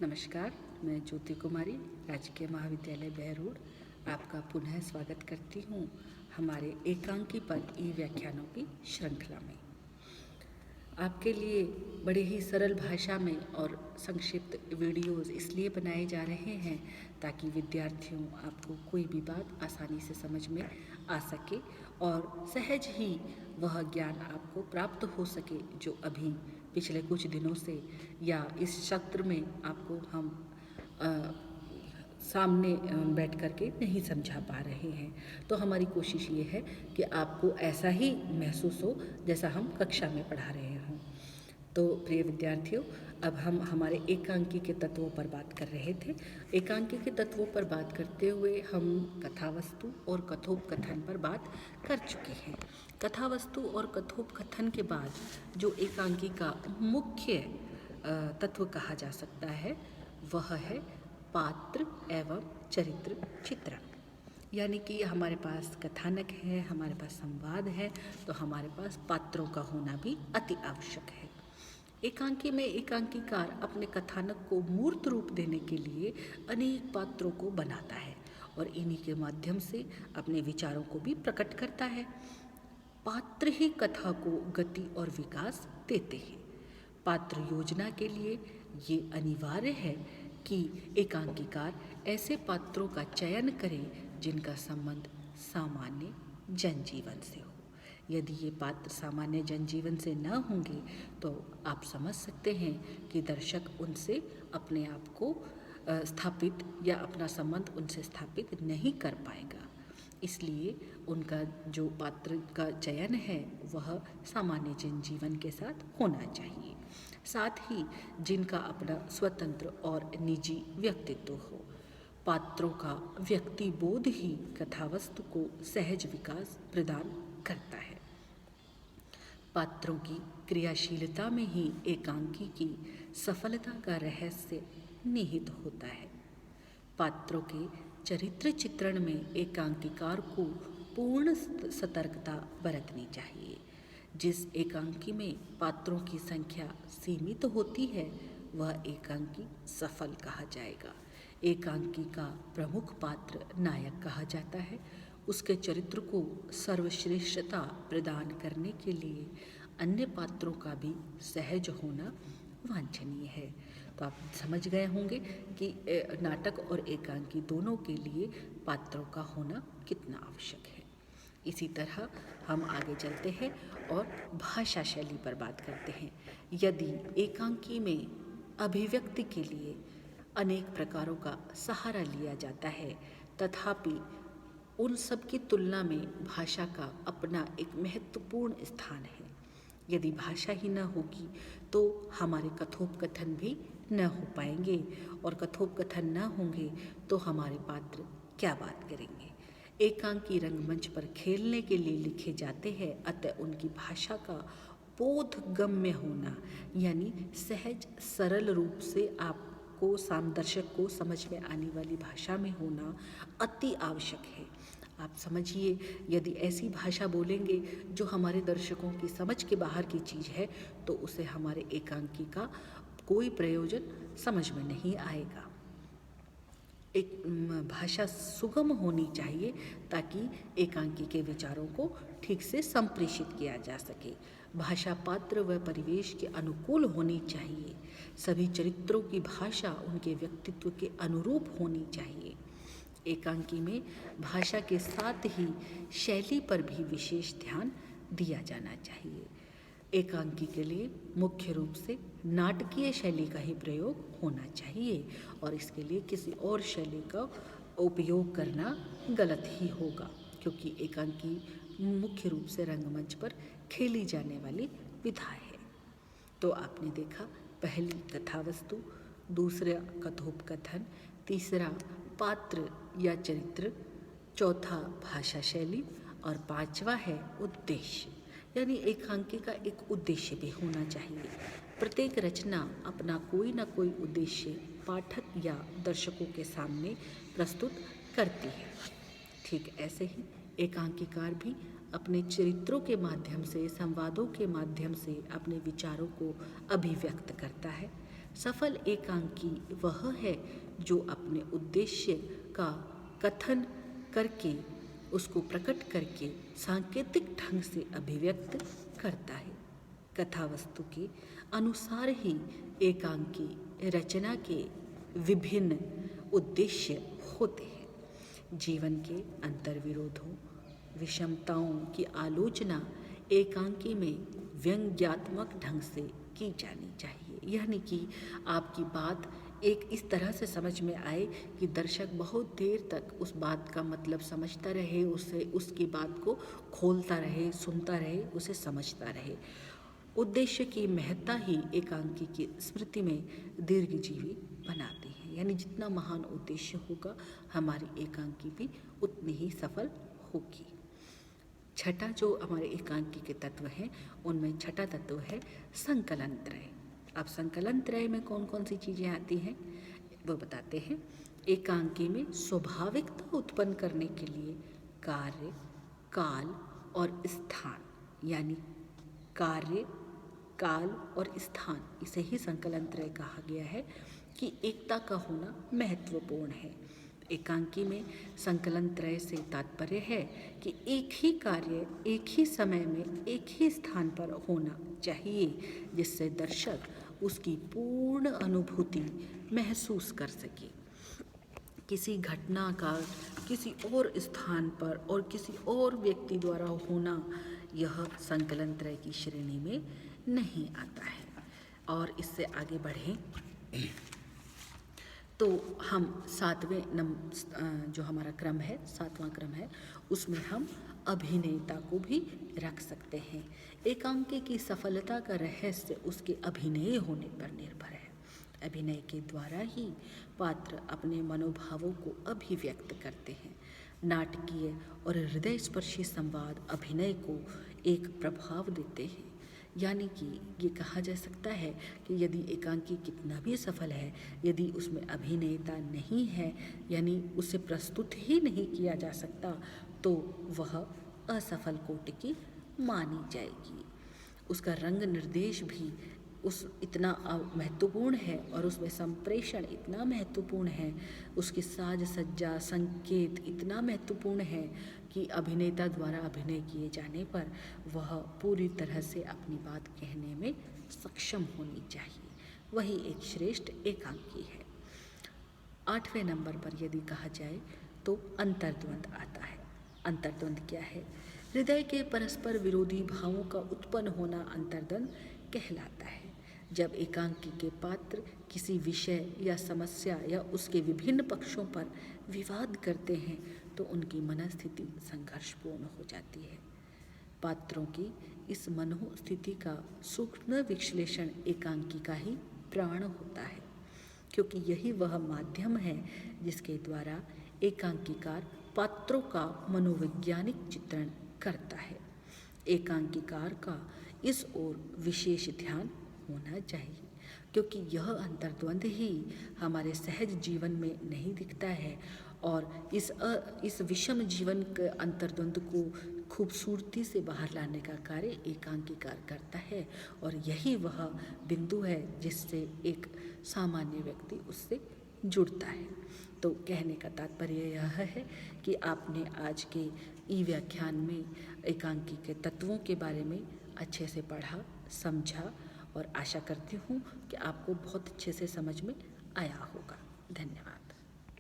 नमस्कार, मैं ज्योति कुमारी राजकीय महाविद्यालय बहरोड आपका पुनः स्वागत करती हूँ हमारे एकांकी पर ई व्याख्यानों की श्रृंखला में। आपके लिए बड़े ही सरल भाषा में और संक्षिप्त वीडियोस इसलिए बनाए जा रहे हैं ताकि विद्यार्थियों आपको कोई भी बात आसानी से समझ में आ सके और सहज ही वह ज्ञान आपको प्राप्त हो सके जो अभी पिछले कुछ दिनों से या इस सत्र में आपको हम सामने बैठ कर के नहीं समझा पा रहे हैं। तो हमारी कोशिश ये है कि आपको ऐसा ही महसूस हो जैसा हम कक्षा में पढ़ा रहे हों। तो प्रिय विद्यार्थियों, अब हम हमारे एकांकी के तत्वों पर बात कर रहे थे। एकांकी के तत्वों पर बात करते हुए हम कथावस्तु और कथोपकथन पर बात कर चुके हैं। कथावस्तु और कथोपकथन के बाद जो एकांकी का मुख्य तत्व कहा जा सकता है वह है पात्र एवं चरित्र चित्रण। यानी कि हमारे पास कथानक है, हमारे पास संवाद है, तो हमारे पास पात्रों का होना भी अति आवश्यक है। एकांकी में एकांकीकार अपने कथानक को मूर्त रूप देने के लिए अनेक पात्रों को बनाता है और इन्हीं के माध्यम से अपने विचारों को भी प्रकट करता है। पात्र ही कथा को गति और विकास देते हैं। पात्र योजना के लिए ये अनिवार्य है कि एकांकीकार ऐसे पात्रों का चयन करें जिनका संबंध सामान्य जनजीवन से हो। यदि ये पात्र सामान्य जनजीवन से न होंगे तो आप समझ सकते हैं कि दर्शक उनसे अपने आप को स्थापित या अपना संबंध उनसे स्थापित नहीं कर पाएगा। इसलिए उनका जो पात्र का चयन है वह सामान्य जनजीवन के साथ होना चाहिए, साथ ही जिनका अपना स्वतंत्र और निजी व्यक्तित्व हो। पात्रों का व्यक्ति बोध ही कथावस्तु को सहज विकास प्रदान करता है। पात्रों की क्रियाशीलता में ही एकांकी की सफलता का रहस्य निहित होता है। पात्रों के चरित्र चित्रण में एकांकीकार को पूर्ण सतर्कता बरतनी चाहिए। जिस एकांकी में पात्रों की संख्या सीमित होती है वह एकांकी सफल कहा जाएगा। एकांकी का प्रमुख पात्र नायक कहा जाता है। उसके चरित्र को सर्वश्रेष्ठता प्रदान करने के लिए अन्य पात्रों का भी सहज होना वांछनीय है। तो आप समझ गए होंगे कि नाटक और एकांकी दोनों के लिए पात्रों का होना कितना आवश्यक है। इसी तरह हम आगे चलते हैं और भाषा शैली पर बात करते हैं। यदि एकांकी में अभिव्यक्ति के लिए अनेक प्रकारों का सहारा लिया जाता है तथापि उन सब की तुलना में भाषा का अपना एक महत्वपूर्ण स्थान है। यदि भाषा ही न होगी तो हमारे कथोपकथन भी न हो पाएंगे और कथोपकथन न होंगे तो हमारे पात्र क्या बात करेंगे। एकांकी रंगमंच पर खेलने के लिए लिखे जाते हैं, अतः उनकी भाषा का बोधगम्य होना यानी सहज सरल रूप से आपको दर्शक को समझ में आने वाली भाषा में होना अति आवश्यक है। आप समझिए, यदि ऐसी भाषा बोलेंगे जो हमारे दर्शकों की समझ के बाहर की चीज़ है तो उसे हमारे एकांकी का कोई प्रयोजन समझ में नहीं आएगा। एक भाषा सुगम होनी चाहिए ताकि एकांकी के विचारों को ठीक से संप्रेषित किया जा सके। भाषा पात्र व परिवेश के अनुकूल होनी चाहिए। सभी चरित्रों की भाषा उनके व्यक्तित्व के अनुरूप होनी चाहिए। एकांकी में भाषा के साथ ही शैली पर भी विशेष ध्यान दिया जाना चाहिए। एकांकी के लिए मुख्य रूप से नाटकीय शैली का ही प्रयोग होना चाहिए और इसके लिए किसी और शैली का उपयोग करना गलत ही होगा, क्योंकि एकांकी मुख्य रूप से रंगमंच पर खेली जाने वाली विधा है। तो आपने देखा, पहली कथावस्तु, दूसरा कथोपकथन, तीसरा पात्र या चरित्र, चौथा भाषा शैली और पांचवा है उद्देश्य। यानी एकांकी का एक उद्देश्य भी होना चाहिए। प्रत्येक रचना अपना कोई ना कोई उद्देश्य पाठक या दर्शकों के सामने प्रस्तुत करती है। ठीक ऐसे ही एकांकीकार भी अपने चरित्रों के माध्यम से, संवादों के माध्यम से अपने विचारों को अभिव्यक्त करता है। सफल एकांकी वह है जो अपने उद्देश्य का कथन करके, उसको प्रकट करके सांकेतिक ढंग से अभिव्यक्त करता है। कथा वस्तु के अनुसार ही एकांकी रचना के विभिन्न उद्देश्य होते हैं। जीवन के अंतर्विरोधों, विषमताओं की आलोचना एकांकी में व्यंग्यात्मक ढंग से की जानी चाहिए, यानी कि आपकी बात एक इस तरह से समझ में आए कि दर्शक बहुत देर तक उस बात का मतलब समझता रहे, उसे उसकी बात को खोलता रहे, सुनता रहे, उसे समझता रहे। उद्देश्य की महत्ता ही एकांकी की स्मृति में दीर्घजीवी बनाती है, यानी जितना महान उद्देश्य होगा हमारी एकांकी भी उतनी ही सफल होगी। छठा जो हमारे एकांकी के तत्व हैं उनमें छठा तत्व है संकलन त्रय। अब संकलन त्रय में कौन कौन सी चीज़ें आती हैं वो बताते हैं। एकांकी में स्वाभाविकता उत्पन्न करने के लिए कार्य, काल और स्थान, यानी कार्य, काल और स्थान, इसे ही संकलन त्रय कहा गया है कि एकता का होना महत्वपूर्ण है। एकांकी में संकलन त्रय से तात्पर्य है कि एक ही कार्य एक ही समय में एक ही स्थान पर होना चाहिए, जिससे दर्शक उसकी पूर्ण अनुभूति महसूस कर सके। किसी घटना का किसी और स्थान पर और किसी और व्यक्ति द्वारा होना यह संकलन त्रय की श्रेणी में नहीं आता है। और इससे आगे बढ़ें तो हम जो हमारा क्रम है, 7वां क्रम है, उसमें हम अभिनेता को भी रख सकते हैं। एकांकी की सफलता का रहस्य उसके अभिनय होने पर निर्भर है। अभिनय के द्वारा ही पात्र अपने मनोभावों को अभिव्यक्त करते हैं। नाटकीय और हृदयस्पर्शी संवाद अभिनय को एक प्रभाव देते हैं, यानी कि ये कहा जा सकता है कि यदि एकांकी कितना भी सफल है, यदि उसमें अभिनेता नहीं है, यानी उसे प्रस्तुत ही नहीं किया जा सकता, तो वह असफल कोटि की मानी जाएगी। उसका रंग निर्देश भी इतना महत्वपूर्ण है और उसमें संप्रेषण इतना महत्वपूर्ण है, उसकी साज सज्जा संकेत इतना महत्वपूर्ण है कि अभिनेता द्वारा अभिनय किए जाने पर वह पूरी तरह से अपनी बात कहने में सक्षम होनी चाहिए। वही एक श्रेष्ठ एकांकी है। 8वें नंबर पर यदि कहा जाए तो अंतर्द्वंद आता है। अंतर्द्वंद क्या है? हृदय के परस्पर विरोधी भावों का उत्पन्न होना अंतर्द्वंद कहलाता है। जब एकांकी के पात्र किसी विषय या समस्या या उसके विभिन्न पक्षों पर विवाद करते हैं तो उनकी मनस्थिति संघर्षपूर्ण हो जाती है। पात्रों की इस मनोस्थिति का सूक्ष्म विश्लेषण एकांकी का ही प्राण होता है, क्योंकि यही वह माध्यम है जिसके द्वारा एकांकीकार पात्रों का मनोवैज्ञानिक चित्रण करता है। एकांकीकार का इस ओर विशेष ध्यान होना चाहिए, क्योंकि यह अंतर्द्वंद ही हमारे सहज जीवन में नहीं दिखता है और इस विषम जीवन के अंतर्द्वंद को खूबसूरती से बाहर लाने का कार्य एकांकीकार करता है। और यही वह बिंदु है जिससे एक सामान्य व्यक्ति उससे जुड़ता है। तो कहने का तात्पर्य यह है कि आपने आज के ई व्याख्यान में एकांकी के तत्वों के बारे में अच्छे से पढ़ा, समझा और आशा करती हूँ कि आपको बहुत अच्छे से समझ में आया होगा।